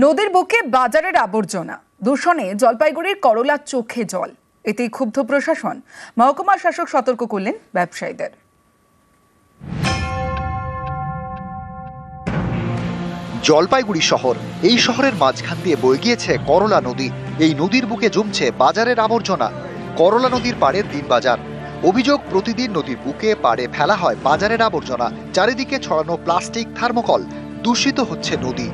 নদীর বুকে বাজারের আবর্জনা, দূষণে জলপাইগুড়ির করলার চোখে জল। এতেই ক্ষুব্ধ প্রশাসন। মহকুমা শাসক সতর্ক করলেন ব্যবসায়ীদের। জলপাইগুড়ি শহর, এই শহরের মাঝখান দিয়ে বয়ে গিয়েছে করলা নদী। এই নদীর বুকে জমছে বাজারের আবর্জনা। করলা নদীর পাড়ের দিন বাজার। অভিযোগ, প্রতিদিন নদীর বুকে পাড়ে ফেলা হয় বাজারের আবর্জনা। চারিদিকে ছড়ানো প্লাস্টিক, থার্মোকল, দূষিত হচ্ছে নদী।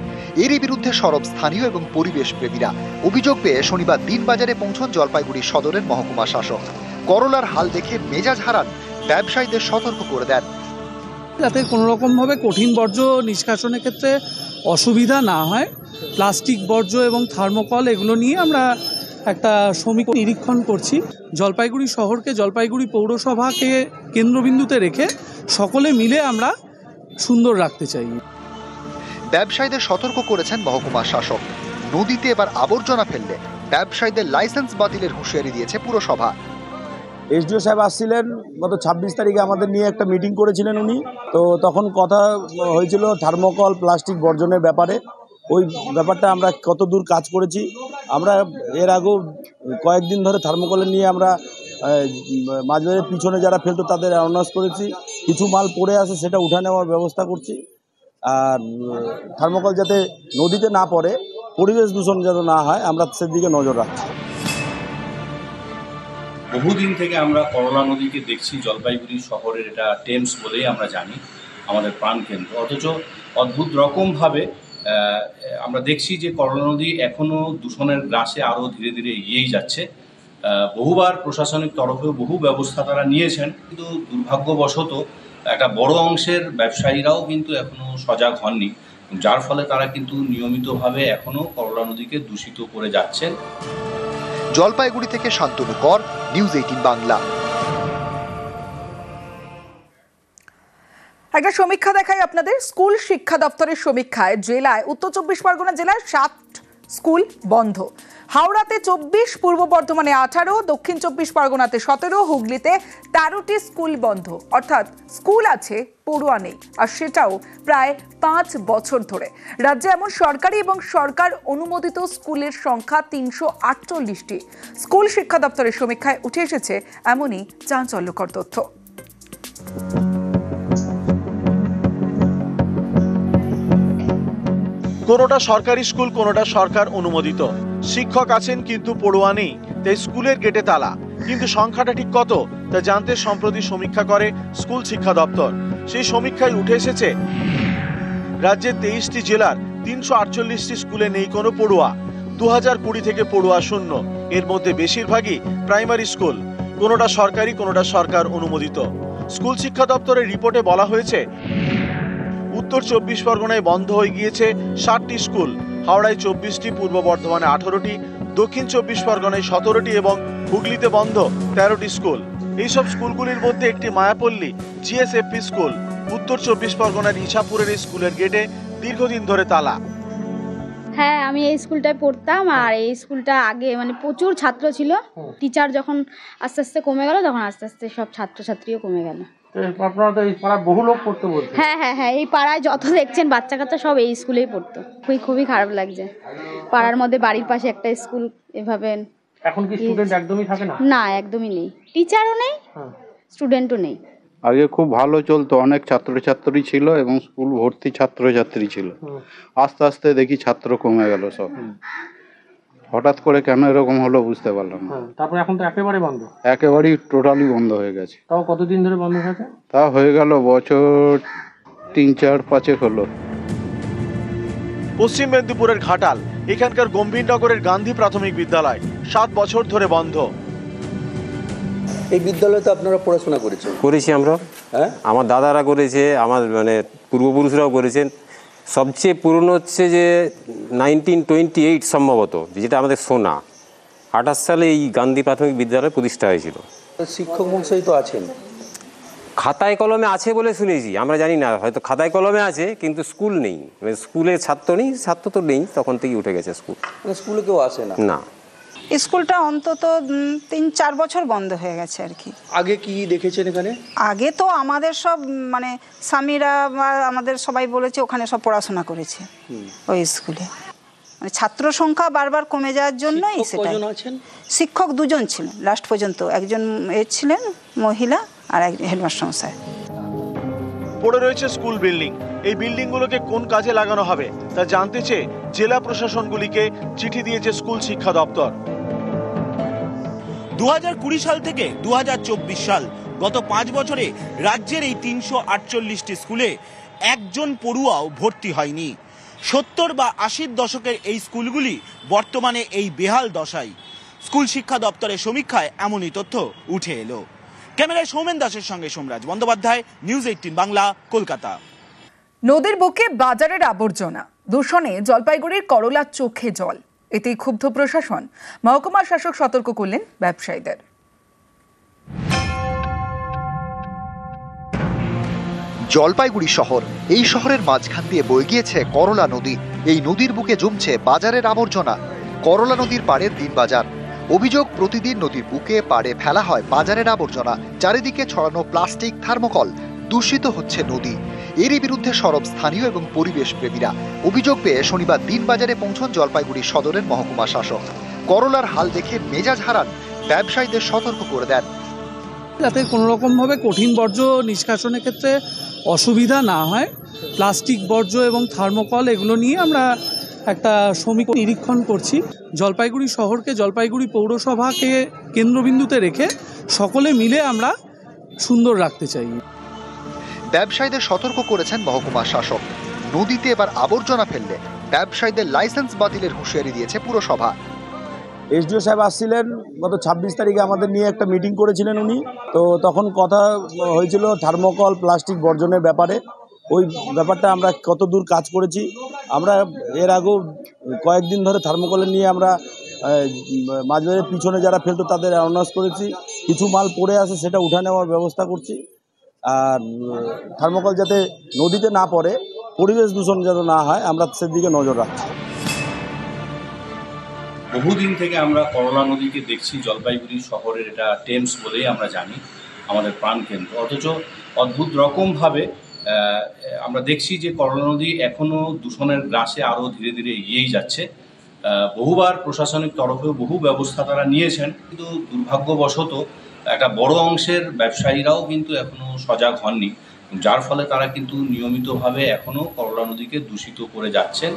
এরই বিরুদ্ধে সরব স্থানীয় এবং পরিবেশ প্রেমীরা। অভিযোগ পেয়ে শনিবার দিন বাজারে পৌঁছন জলপাইগুড়ি সদরের মহকুমা শাসক। করলার হাল দেখে মেজাজ হারান, ব্যবসায়ীদের সতর্ক করে দেন যাতে কোনো রকমভাবে কঠিন বর্জ্য নিষ্কাশনের ক্ষেত্রে অসুবিধা না হয়। প্লাস্টিক বর্জ্য এবং থার্মোকল এগুলো নিয়ে আমরা একটা সমীক্ষা নিরীক্ষণ করছি। জলপাইগুড়ি শহরকে, জলপাইগুড়ি পৌরসভাকে কেন্দ্রবিন্দুতে রেখে সকলে মিলে আমরা সুন্দর রাখতে চাই। ব্যবসায়ীদের সতর্ক করেছেন মহকুমা শাসক। নদীতে এবার আবর্জনা ফেললে ব্যবসায়ীদের লাইসেন্স বাতিলের হুঁশিয়ারি দিয়েছে পুরসভা। এসডিও সাহেব আসছিলেন গত 26 তারিখে, আমাদের নিয়ে একটা মিটিং করেছিলেন উনি। তো তখন কথা হয়েছিল থার্মোকল, প্লাস্টিক বর্জনের ব্যাপারে। ওই ব্যাপারটা আমরা কত দূর কাজ করেছি। আমরা এর আগেও কয়েকদিন ধরে থার্মোকলের নিয়ে আমরা মাঝবাজারের পিছনে যারা ফেলতো তাদের অ্যানাউন্স করেছি। কিছু মাল পড়ে আছে, সেটা উঠে নেওয়ার ব্যবস্থা করছি। আর থার্মোকল যাতে নদীতে না পড়ে, পরিবেশ দূষণ যাতে না হয়, আমরা সেদিকে নজর রাখছি। বহুদিন থেকে আমরা করলা নদীকে দেখছি। জলপাইগুড়ি শহরের এটা টেমস বলেই আমরা জানি, আমাদের প্রাণকেন্দ্র। অথচ অদ্ভুত রকমভাবে আমরা দেখছি যে করলা নদী এখনও দূষণের গ্রাসে আরও ধীরে ধীরে এগিয়েই যাচ্ছে। বহুবার প্রশাসনিক তরফেও বহু ব্যবস্থা তারা নিয়েছেন, কিন্তু দুর্ভাগ্যবশত একটা বড় অংশের ব্যবসায়ীরাও কিন্তু এখনও সজাগ হননি, যার ফলে তারা কিন্তু নিয়মিতভাবে এখনও করলা নদীকে দূষিত করে যাচ্ছেন। জলপাইগুড়ি থেকে শান্তনু কর, নিউজ 18 বাংলা। একটা সমীক্ষা দেখাই আপনাদের। স্কুল শিক্ষা দপ্তরের সমীক্ষায় জেলায়, উত্তর 24 পরগনা জেলায় 7 স্কুল বন্ধ, হাওড়াতে 24, পূর্ব বর্ধমানে 18, দক্ষিণ 24 পরগনাতে 17, হুগলিতে 13টি স্কুল বন্ধ। অর্থাৎ স্কুল আছে, পড়ুয়া নেই, আর সেটাও প্রায় 5 বছর ধরে। রাজ্যে এমন সরকারি এবং সরকার অনুমোদিত স্কুলের সংখ্যা 348টি। স্কুল শিক্ষা দপ্তরের সমীক্ষায় উঠে এসেছে এমনই চাঞ্চল্যকর তথ্য। কোনোটা সরকারি স্কুল, কোনোটা সরকার অনুমোদিত। শিক্ষক আছেন কিন্তু পড়ুয়া নেই, তাই স্কুলের গেটে তালা। কিন্তু সংখ্যাটা ঠিক কত তা জানতে সম্প্রতি সমীক্ষা করে স্কুল শিক্ষা দপ্তর। সেই সমীক্ষায় উঠে এসেছে রাজ্যের 23টি জেলার 348টি স্কুলে নেই কোনো পড়ুয়া। 2020 থেকে পড়ুয়া শূন্য। এর মধ্যে বেশিরভাগই প্রাইমারি স্কুল, কোনোটা সরকারি, কোনোটা সরকার অনুমোদিত। স্কুল শিক্ষা দপ্তরের রিপোর্টে বলা হয়েছে উত্তর 24 পরগনায় বন্ধ হয়ে গিয়েছে 60টি স্কুল, হাওড়ায় 24টি, পূর্ব বর্ধমানে 18টি, দক্ষিণ 24 পরগনায় 17টি এবং হুগলিতে বন্ধ 13টি স্কুল। এইসব স্কুলগুলির মধ্যে একটি মায়াপল্লী জিএসএফপি স্কুল। উত্তর 24 পরগনার ইছাপুরের এই স্কুলের গেটে দীর্ঘদিন ধরে তালা। হ্যাঁ, আমি এই স্কুলটায় পড়তাম, আর এই স্কুলটা আগে প্রচুর ছাত্র ছিল। টিচার যখন আস্তে আস্তে কমে গেল, তখন আস্তে আস্তে সব ছাত্রছাত্রীও কমে গেল। আপনারা তো এই পাড়ায় বহু লোক পড়তে বলছে। হ্যাঁ হ্যাঁ হ্যাঁ, এই পাড়ায় যত দেখছেন বাচ্চা কাচ্চা সব এই স্কুলেই পড়তো। খুবই খারাপ লাগছে। পাড়ার মধ্যে বাড়ির পাশে একটা স্কুল এভাবে। এখন কি স্টুডেন্ট একদমই থাকে না? না, একদমই নেই। টিচারও নেই, স্টুডেন্টও নেই। আগে খুব ভালো চলতো, অনেক ছাত্রছাত্রী ছিল এবং স্কুল ভর্তি ছাত্রছাত্রী ছিল। আস্তে আস্তে দেখি ছাত্র কমে গেল সব। হঠাৎ করে কেন এরকম হলো বুঝতে পারলাম না। তারপর এখন তো একেবারে বন্ধ, একেবারেই টোটালি বন্ধ হয়ে গেছে। তাও কতদিন ধরে বন্ধ হয়েছে? তা হয়ে গেল বছর 3-4-5 হলো। পশ্চিম মেদিনীপুরের ঘাটাল, এখানকার গম্ভীরনগরের গান্ধী প্রাথমিক বিদ্যালয় 7 বছর ধরে বন্ধ। এই বিদ্যালয়ে তো আপনারা পড়াশোনা করেছি আমরা। হ্যাঁ, আমার দাদারা করেছে, আমার পূর্বপুরুষরাও করেছেন। সবচেয়ে পুরনো হচ্ছে যে 1928 সম্ভবত, যেটা আমাদের শোনা। 28 সালে এই গান্ধী প্রাথমিক বিদ্যালয় প্রতিষ্ঠা হয়েছিল। শিক্ষক মহাশয় তো আছেন, খাতায় কলমে আছে বলে শুনেছি, আমরা জানি না, হয়তো খাতায় কলমে আছে, কিন্তু স্কুল নেই। স্কুলে ছাত্র নেই, ছাত্র তো নেই, তখন থেকেই উঠে গেছে স্কুল। স্কুলে কেউ আসে না। না, স্কুলটা অন্তত 3-4 বছর বন্ধ হয়ে গেছে আর কি। আগে কি দেখেছেন এখানে? আগে তো আমাদের সব স্বামীরা বা আমাদের সবাই বলেছে ওখানে সব পড়াশোনা করেছে ওই স্কুলে। মানে ছাত্র সংখ্যা বারবার কমে যাওয়ার জন্যই সেটা। কজন আছেন? শিক্ষক 2 জন ছিলেন লাস্ট পর্যন্ত, একজন ছিলেন মহিলা আর একজন হেডমাস্টার মশাই। পড়ে রয়েছে স্কুল বিল্ডিং। এই বিল্ডিংগুলোকে কোন কাজে লাগানো হবে তা জানতে চেয়ে জেলা প্রশাসনগুলিকে চিঠি দিয়েছে স্কুল শিক্ষা দপ্তর। 2020 সাল থেকে 2024 সাল গত 5 বছরে রাজ্যের এই 348টি স্কুলে একজন পড়ুয়াও ভর্তি হয়নি। 70 বা 80-র দশকের এই স্কুলগুলি বর্তমানে এই বেহাল দশায়। স্কুল শিক্ষা দপ্তরের সমীক্ষায় এমনই তথ্য উঠে এলো। ক্যামেরায় সৌমেন দাসের সঙ্গে সোমরাজ বন্দ্যোপাধ্যায়, নিউজ 18 বাংলা, কলকাতা। নদীর বুকে বাজারের আবর্জনা, দূষণে জলপাইগুড়ির করলা চোখে জল। এতেই ক্ষুব্ধ প্রশাসন। মহকুমা শাসক সতর্ক করলেন ব্যবসায়ীদের। জলপাইগুড়ি শহর, এই শহরের মাঝখান দিয়ে বয়ে গিয়েছে করলা নদী। এই নদীর বুকে জমছে বাজারের আবর্জনা। করলা নদীর পাড়ের দিনবাজার। অভিযোগ, প্রতিদিন নদীর বুকে পাড়ে ফেলা হয় বাজারের আবর্জনা। চারিদিকে ছড়ানো প্লাস্টিক, থার্মোকল, দূষিত হচ্ছে নদী। এরই বিরুদ্ধে সরব স্থানীয় এবং পরিবেশ প্রেমীরা। অভিযোগ পেয়ে শনিবার দিনবাজারে পৌঁছন জলপাইগুড়ি সদরের মহকুমা শাসক। করলার হাল দেখে মেজাজ হারান, ব্যবসায়ীদের সতর্ক করে দেন যাতে কোনো রকমভাবে কঠিন বর্জ্য নিষ্কাশনের ক্ষেত্রে অসুবিধা না হয়। প্লাস্টিক বর্জ্য এবং থার্মোকল এগুলো নিয়ে আমরা একটা সমীক্ষা নিরীক্ষণ করছি। জলপাইগুড়ি শহরকে, জলপাইগুড়ি পৌরসভাকে কেন্দ্রবিন্দুতে রেখে সকলে মিলে আমরা সুন্দর রাখতে চাই। ব্যবসায়ীদের সতর্ক করেছেন মহকুমা শাসক। নদীতে এবার আবর্জনা ফেললে ব্যবসায়ীদের লাইসেন্স বাতিলের হুঁশিয়ারি দিয়েছে পুরসভা। এসডিও সাহেব আসছিলেন গত 26 তারিখে, আমাদের নিয়ে একটা মিটিং করেছিলেন উনি। তো তখন কথা হয়েছিল থার্মোকল প্লাস্টিক বর্জনের ব্যাপারে। ওই ব্যাপারটা আমরা কত দূর কাজ করেছি। আমরা এর আগেও কয়েকদিন ধরে থার্মোকলের নিয়ে আমরা মাঝবাজারের পিছনে যারা ফেলতো তাদের অ্যানাউন্স করেছি। কিছু মাল পড়ে আছে সেটা উঠে নেওয়ার ব্যবস্থা করছি। আর থার্মোকল যাতে নদীতে না পড়ে, পরিবেশ দূষণ যাতে না হয়, আমরা সেদিকে নজর রাখছি। বহুদিন থেকে আমরা করলা নদীকে দেখছি জলপাইগুড়ি শহরের, এটা টেমস বলেই আমরা জানি, আমাদের প্রাণকেন্দ্র। অথচ অদ্ভুত রকমভাবে আমরা দেখছি যে করলা নদী এখনও দূষণের গ্রাসে আরও ধীরে ধীরে এগিয়েই যাচ্ছে। বহুবার প্রশাসনিক তরফেও বহু ব্যবস্থা তারা নিয়েছেন, কিন্তু দুর্ভাগ্যবশত একটা বড় অংশের ব্যবসায়ীরাও কিন্তু এখনও সজাগ হননি, যার ফলে তারা কিন্তু নিয়মিতভাবে এখনও করলা নদীকে দূষিত করে যাচ্ছেন।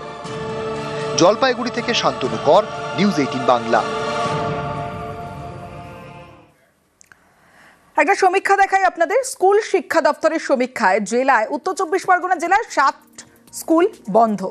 জলপাইগুড়ি থেকে শান্তনু কর, নিউজ 18 বাংলা। একটা সমীক্ষা দেখাই আপনাদের। স্কুল শিক্ষা দপ্তরের সমীক্ষায় জেলায়, উত্তর 24 পরগনা জেলায় 7 স্কুল বন্ধ।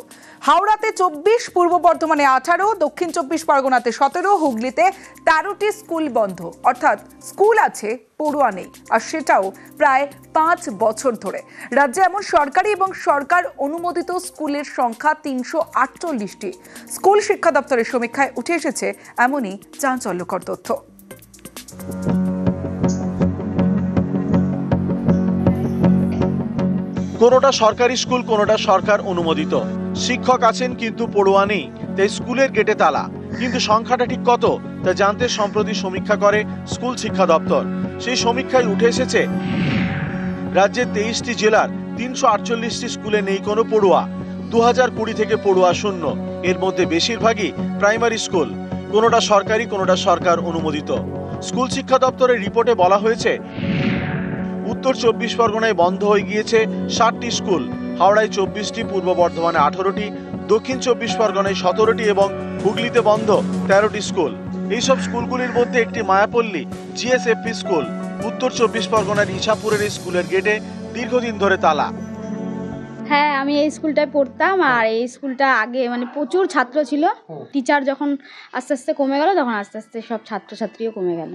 হাওড়াতে 24, পূর্ব বর্ধমানে 18, দক্ষিণ 24 পরগনাতে 17, হুগলিতে 13টি স্কুল বন্ধ। অর্থাৎ স্কুল আছে, পড়ুয়া নেই, আর সেটাও প্রায় 5 বছর ধরে। রাজ্যে এমন সরকারি এবং সরকার অনুমোদিত স্কুলের সংখ্যা 348টি। স্কুল শিক্ষা দপ্তরের সমীক্ষায় উঠে এসেছে এমনই চাঞ্চল্যকর তথ্য। কোনোটা সরকারি স্কুল, কোনোটা সরকার অনুমোদিত। শিক্ষক আছেন কিন্তু পড়ুয়া নেই, তাই স্কুলের গেটে তালা। কিন্তু সংখ্যাটা ঠিক কত তা জানতে সম্প্রতি সমীক্ষা করে স্কুল শিক্ষা দপ্তর। সেই সমীক্ষায় উঠে এসেছে রাজ্যের 23টি জেলার 348টি স্কুলে নেই কোনো পড়ুয়া। 2020 থেকে পড়ুয়া শূন্য। এর মধ্যে বেশিরভাগই প্রাইমারি স্কুল, কোনোটা সরকারি, কোনোটা সরকার অনুমোদিত। স্কুল শিক্ষা দপ্তরের রিপোর্টে বলা হয়েছে উত্তর 24 পরগনায় বন্ধ হয়ে গিয়েছে 60টি স্কুল, হাওড়ায় 24টি, পূর্ব বর্ধমানে 18টি, দক্ষিণ 24 পরগনায় 17টি এবং হুগলিতে বন্ধ 13টি স্কুল। এইসব স্কুলগুলির মধ্যে একটি মায়াপল্লী জিএসএফপি স্কুল। উত্তর 24 পরগনার ইছাপুরের এই স্কুলের গেটে দীর্ঘদিন ধরে তালা। হ্যাঁ, আমি এই স্কুলটায় পড়তাম, আর এই স্কুলটা আগে মানে প্রচুর ছাত্র ছিল। টিচার যখন আস্তে আস্তে কমে গেল, তখন আস্তে আস্তে সব ছাত্রছাত্রীও কমে গেল।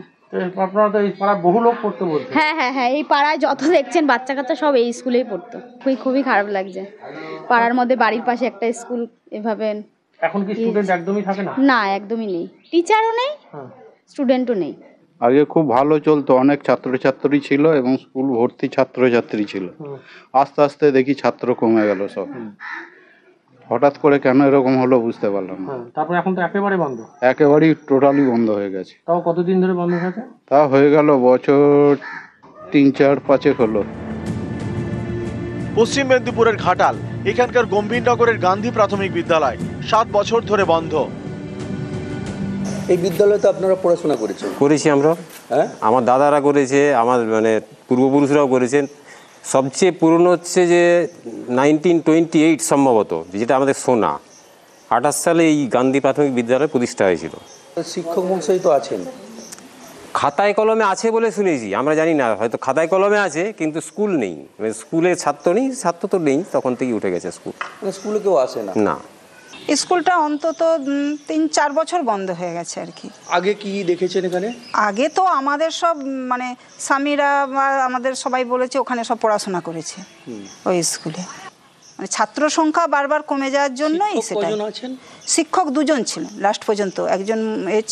আপনারা তো এই পাড়ায় বহু লোক পড়তে বলছে। হ্যাঁ হ্যাঁ হ্যাঁ, এই পাড়ায় যত দেখছেন বাচ্চা কাচ্চা সব এই স্কুলেই পড়তো। খুবই খারাপ লাগছে। পাড়ার মধ্যে বাড়ির পাশে একটা স্কুল এভাবে। এখন কি স্টুডেন্ট একদমই থাকে না? না, একদমই নেই। টিচারও নেই, স্টুডেন্টও নেই। আগে খুব ভালো চলতো, অনেক ছাত্রছাত্রী ছিল এবং স্কুল ভর্তি ছাত্রছাত্রী ছিল। আস্তে আস্তে দেখি ছাত্র কমে গেল সব। হঠাৎ করে কেন এরকম হলো বুঝতে পারলাম না। তারপর এখন তো একেবারে বন্ধ, একেবারেই টোটালি বন্ধ হয়ে গেছে। তাও কতদিন ধরে বন্ধ হয়েছে? তা হয়ে গেল বছর 3-4-5 হলো। পশ্চিম মেদিনীপুরের ঘাটাল, এখানকার গম্ভীরনগরের গান্ধী প্রাথমিক বিদ্যালয় 7 বছর ধরে বন্ধ। এই বিদ্যালয়ে তো আপনারা পড়াশোনা করেছেন। করেছি আমরা, হ্যাঁ, আমার দাদারা করেছে, আমার মানে পূর্বপুরুষরাও করেছেন। সবচেয়ে পুরনো হচ্ছে যে 1928 সম্ভবত, যেটা আমাদের শোনা। 28 সালে এই গান্ধী প্রাথমিক বিদ্যালয় প্রতিষ্ঠা হয়েছিল। শিক্ষক মহাশয় তো আছেন, খাতায় কলমে আছে বলে শুনেছি, আমরা জানি না, হয়তো খাতায় কলমে আছে কিন্তু স্কুল নেই, মানে স্কুলে ছাত্র নেই, ছাত্র তো নেই, তখন থেকেই উঠে গেছে স্কুল। মানে স্কুলে কেউ আসে না? না, স্কুলটা অন্তত 3-4 বছর বন্ধ হয়ে গেছে আর কি। আগে কি দেখেছেন এখানে? আগে তো আমাদের সব মানে স্বামীরা বা আমাদের সবাই বলেছে ওখানে সব পড়াশোনা করেছে ওই স্কুলে। মানে ছাত্র সংখ্যা বারবার কমে যাওয়ার জন্যই সেটা। শিক্ষক 2 জন ছিলেন লাস্ট পর্যন্ত, একজন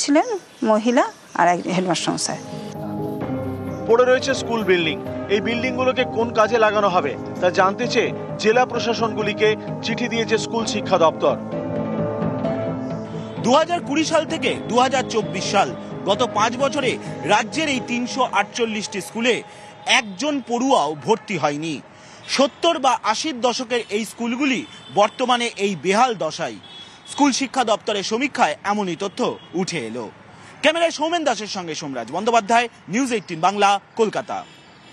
ছিলেন মহিলা আর একজন হেডমাস্টার মশাই। পড়ে রয়েছে স্কুল বিল্ডিং। এই বিল্ডিংগুলোকে কোন কাজে লাগানো হবে তা জানতে চেয়ে জেলা প্রশাসনগুলিকে চিঠি দিয়েছে স্কুল শিক্ষা দপ্তর। 2020 সাল থেকে 2024 সাল, গত 5 বছরে রাজ্যের এই 348টি স্কুলে একজন পড়ুয়াও ভর্তি হয়নি। 70 বা 80 দশকের এই স্কুলগুলি বর্তমানে এই বেহাল দশায়। স্কুল শিক্ষা দপ্তরের সমীক্ষায় এমনই তথ্য উঠে এলো। ক্যামেরায় সৌমেন দাসের সঙ্গে সোমরাজ বন্দ্যোপাধ্যায়, নিউজ 18 বাংলা, কলকাতা।